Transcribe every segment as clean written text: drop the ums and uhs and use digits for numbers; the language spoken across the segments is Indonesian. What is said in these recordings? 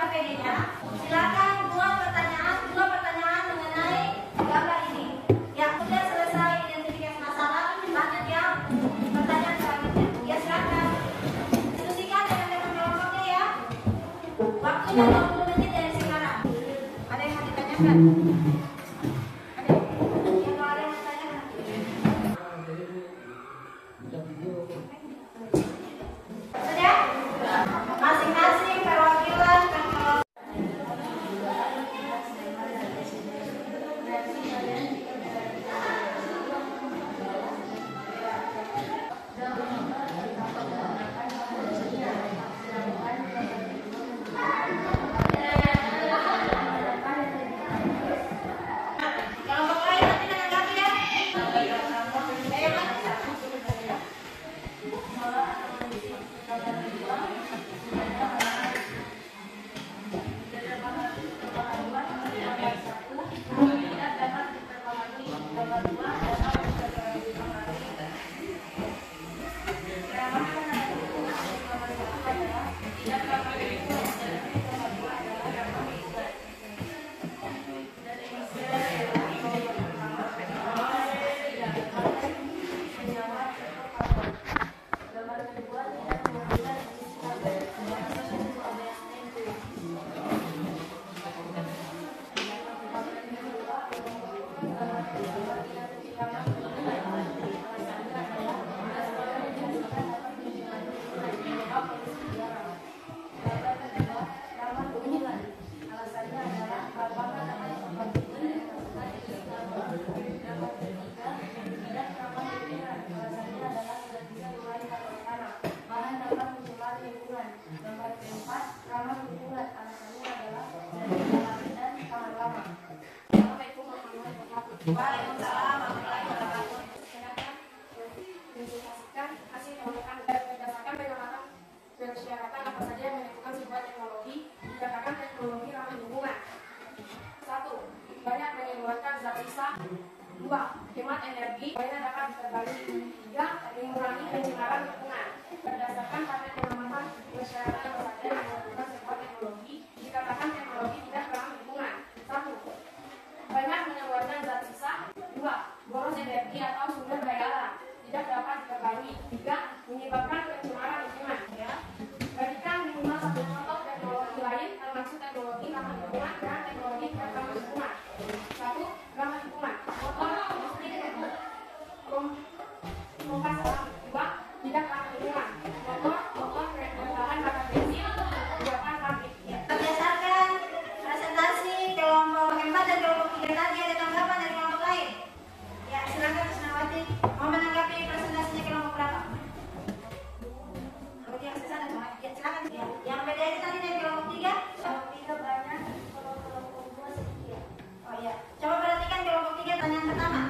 KPD-nya, silakan dua pertanyaan mengenai gambar ini. Ya, sudah selesai identifikasi masalah, lanjut yang pertanyaan selanjutnya. Ya, silakan diskusikan dengan teman kelompoknya ya. Waktunya 20 menit dari sekarang. Ada yang mau ditanyakan? Masing-masing perwakilan kelompok lain nanti menanggapi ya. Waalaikumsalam warahmatullahi wabarakatuh. Silakan hasil pemeriksaan berdasarkan pengamatan persyaratan apa saja yang menentukan sebuah teknologi dikatakan teknologi ramah lingkungan. 1. Banyak mengeluarkan zat sisa. 2. Hemat energi, banyak dapat diterbagi. 3. Mengurangi pencemaran lingkungan. Berdasarkan paket pengamatan persyaratan apa saja yang menentukan sebuah teknologi dikatakan teknologi tidak ramah lingkungan. 1. Banyak mengeluarkan zat sisa. 2. Boros energi atau sumber daya alam tidak dapat diterbagi. 3. Menyebabkan pencemaran lingkungan. Ya. Berikan minimal satu contoh teknologi lain termasuk teknologi ramah lingkungan dan teknologi tidak ramah lingkungan. 1. Ramah lingkungan. Motor listrik kompas alam. 2. Tidak ramah lingkungan. Motor berbahan bakar bensin buatan pabrik. Ya. Berdasarkan presentasi kelompok 4 dan kelompok 3 tadi, ada tanggapan dari kelompok lain? Ya, silakan Krisnawati. Mau menanggapi presentasinya kelompok berapa? Kelompok yang sisa dan ya, silakan. Ya, yang beda itu tadi dari kelompok 3? Kelompok 3 banyak, kalau kelompok 2 sedikit. Oh iya, coba perhatikan kelompok 3 pertanyaan pertama.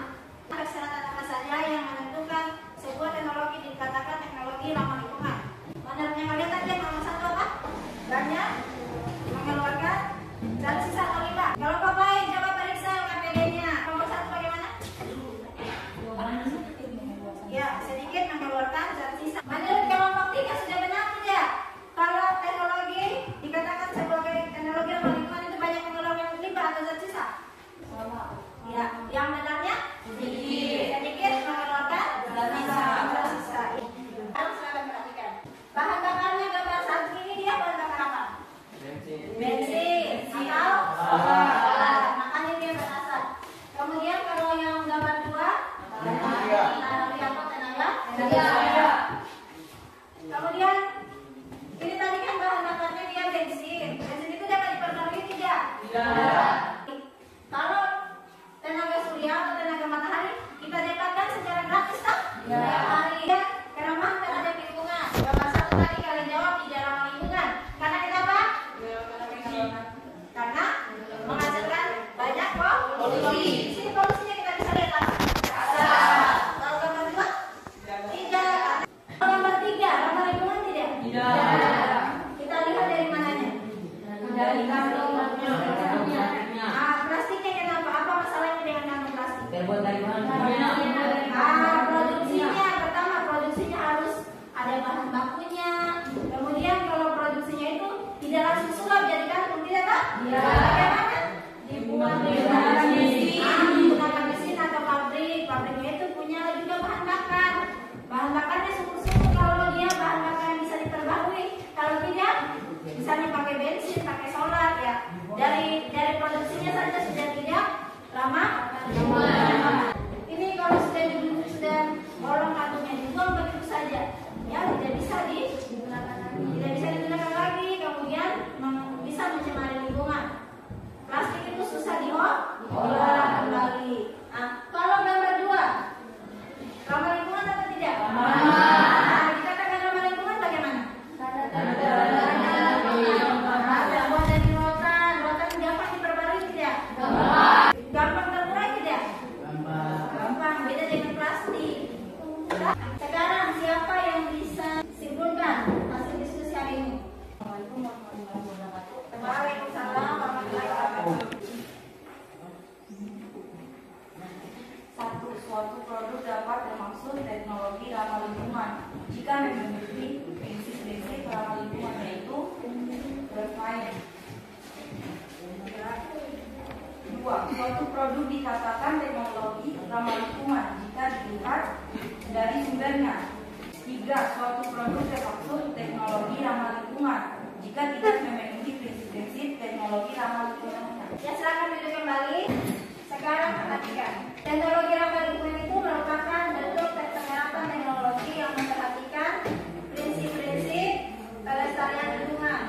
Persyaratan apa saja yang menentukan sebuah teknologi dikatakan teknologi ramah lingkungan? Menurutnya kalian tadi yang nomor 1 apa? Banyak mengeluarkan zat sisa atau limbah. Kelompok lain coba periksa KPD-nya. Kelompok 1 bagaimana? Ya, sedikit mengeluarkan zat sisa. Menurut kelompok 3 sudah benar tidak? Kalau teknologi dikatakan sebagai teknologi ramah lingkungan itu banyak mengeluarkan limbah atau zat sisa? Ya, yang benarnya sedikit mengeluarkan zat sisa. Harus kalian perhatikan. Bahan bakarnya gambar 1 ini dia bahan bakar apa? Bensin atau makanya dia berasap. Kemudian kalau yang gambar 2 tenaga. Kemudian ini tadi kan bahan bakarnya dia bensin. Bensin itu dapat diperbarui tidak? Tidak. Kalau tenaga surya atau tenaga matahari kita dapatkan secara gratis tak? Tidak. Keramahan terhadap lingkungan. Gambar 1 tadi kalian jawab tidak ramah lingkungan. Karena kenapa? Karena menghasilkan banyak polusi. Di sini polusinya kita bisa lihat. Kalau gambar 2 tidak. Kalau gambar 3 ramah lingkungan tidak? Tidak. Kita lihat dari mananya? Dari kantongnya. Plastiknya kenapa? Apa masalahnya dengan kantong plastik? Terbuat dari mana? Produksinya pertama produksinya harus ada bahan bakunya. Kemudian kalau produksinya itu Tidak langsung sulap jadi kantung, tidak tak? Iya. Bagaimana? Dibuat Menggunakan mesin atau pabrik. Pabriknya itu punya juga bahan bakar. Bahan bakarnya sumur-sumur. Kalau dia bahan bakar yang bisa diperbarui, kalau tidak, misalnya pakai bensin, pakai solar ya. Dari produksinya saja sudah tidak ramah. Ini kalau sudah bolong kantungnya dibuang begitu saja, ya tidak bisa digunakan lagi. Kemudian bisa mencemari lingkungan. Plastik itu susah diolah kembali. Nah, kalau gambar 2, ramah lingkungan atau tidak? Nah, dikatakan ramah lingkungan bagaimana? Buat dari rotan gampang diperbarui tidak? Gampang terurai tidak? Gampang, beda dengan plastik. Sekarang siapa yang bisa simpulkan hasil diskusi hari ini? Waalaikumsalam warahmatullahi wabarakatuh. 1. Suatu produk dapat bermaksud teknologi ramah lingkungan jika memiliki prinsip-prinsip ramah lingkungan, yaitu bermain. 2. Suatu produk dikatakan teknologi ramah lingkungan jika dilihat dari sumbernya. 3. Suatu produk bermaksud teknologi ramah lingkungan jika tidak memenuhi prinsip-prinsip teknologi ramah lingkungan. Ya, silakan duduk kembali. Sekarang perhatikan. Teknologi ramah lingkungan itu merupakan bentuk penerapan teknologi yang memperhatikan prinsip-prinsip pelestarian lingkungan.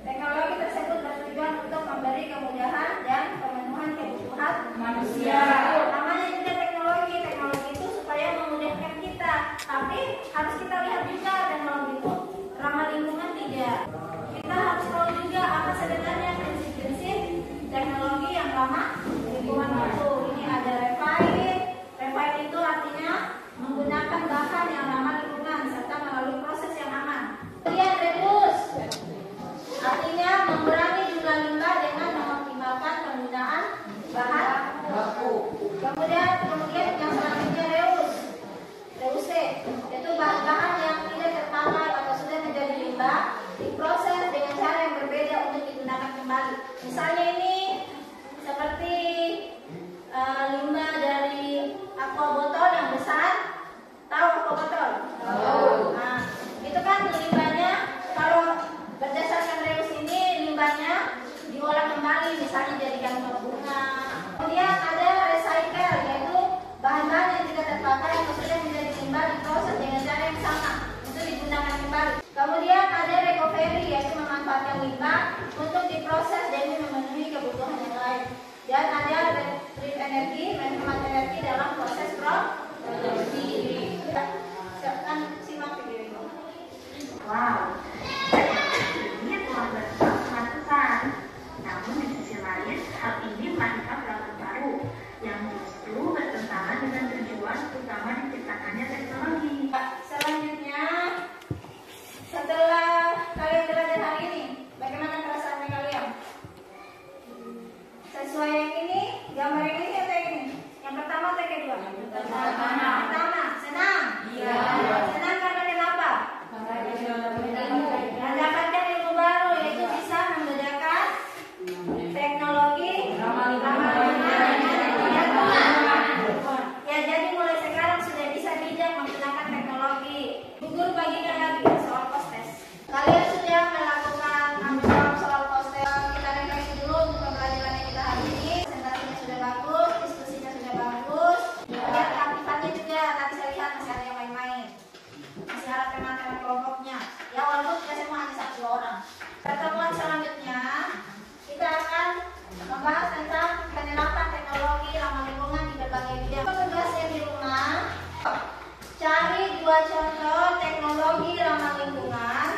Teknologi tersebut bertujuan untuk memberi kemudahan dan pemenuhan kebutuhan manusia. Namanya juga teknologi. Teknologi itu supaya memudahkan kita. Tapi harus kita lihat juga teknologi itu ramah lingkungan tidak. Kita harus tahu juga apa sebenarnya prinsip-prinsip teknologi yang ramah lingkungan itu. Ini ada refining. Refining itu artinya menggunakan bahan yang ramah lingkungan serta melalui proses yang aman. Kemudian reduce, artinya mengurangi jumlah limbah dengan mengoptimalkan penggunaan bahan baku. Kemudian yang selanjutnya reuse, yaitu bahan-bahan yang tidak terpakai atau sudah menjadi limbah diproses dengan cara yang berbeda untuk digunakan kembali. Misalnya ini seperti limbah dari aqua botol yang besar. Tahu aqua botol? Tahu. Nah, itu kan limbahnya kalau berdasarkan reuse ini limbahnya diolah kembali, misalnya jadikan bunga. Kemudian ada recycle, yaitu bahan-bahan yang tidak terpakai atau sudah menjadi limbah diproses dengan cara yang sama untuk digunakan kembali. Kemudian ada recovery, yaitu memanfaatkan limbah untuk diproses demi memenuhi kebutuhan yang lain. Dan ada retrieve energi, menghemat energi dalam proses produksi. Silakan simak video ini. Wow, ini telah berkembang besar. Namun di sisi lain, hal ini melahirkan perlakuan baru yang justru bertentangan dengan tujuan utama diciptakannya teknologi. Selanjutnya, setelah kalian belajar hari ini, bagaimana perasaannya kalian? Sesuai yang ini, gambar yang ini atau yang ini? Yang pertama atau yang kedua? Pertama, senang? Iya. Senang karena kenapa? Mendapatkan ilmu baru, yaitu bisa membedakan teknologi ramah lingkungan. Ya, jadi mulai sekarang sudah bisa bijak menggunakan teknologi. Guru bagikan lagi soal post-test. Kalian sudah melakukan soal post-test. Kita revisi dulu untuk pembelajaran kita hari ini. Presentasinya sudah bagus, diskusinya sudah bagus. Lihat aktivitasnya juga, tadi saya lihat masih ada yang main-main. Masih ada teman-teman kelompoknya. Ya, walaupun kita semua hanya 1 orang. Pertemuan selanjutnya kita akan membahas tentang penerapan teknologi ramah lingkungan di berbagai bidang. Tugasnya di rumah, cari 2 contoh teknologi ramah lingkungan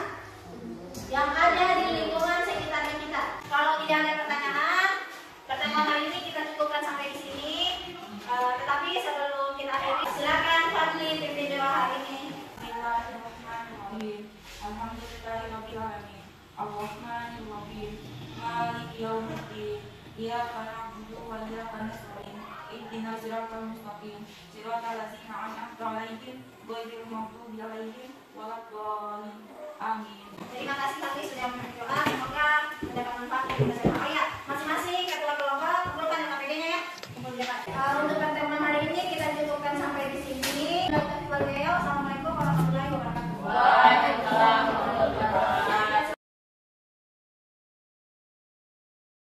yang ada di lingkungan sekitar kita. Kalau tidak ada pertanyaan, pertemuan hari ini kita cukupkan sampai di sini. Tetapi sebelum kita akhiri, silakan Fadli pimpin doa hari ini. Bismillahirrahmanirrahim. Alhamdulillahirabbil alamin. Arrahmanirrahim. Maliki yaumiddin. Iyyaka na'budu wa iyyaka nasta'in. Ihdinas siratal mustaqim. Siratal ladzina an'amta 'alaihim ghairil maghdubi 'alaihim waladdallin. Amin. Terima kasih kami sudah berdoa. Semoga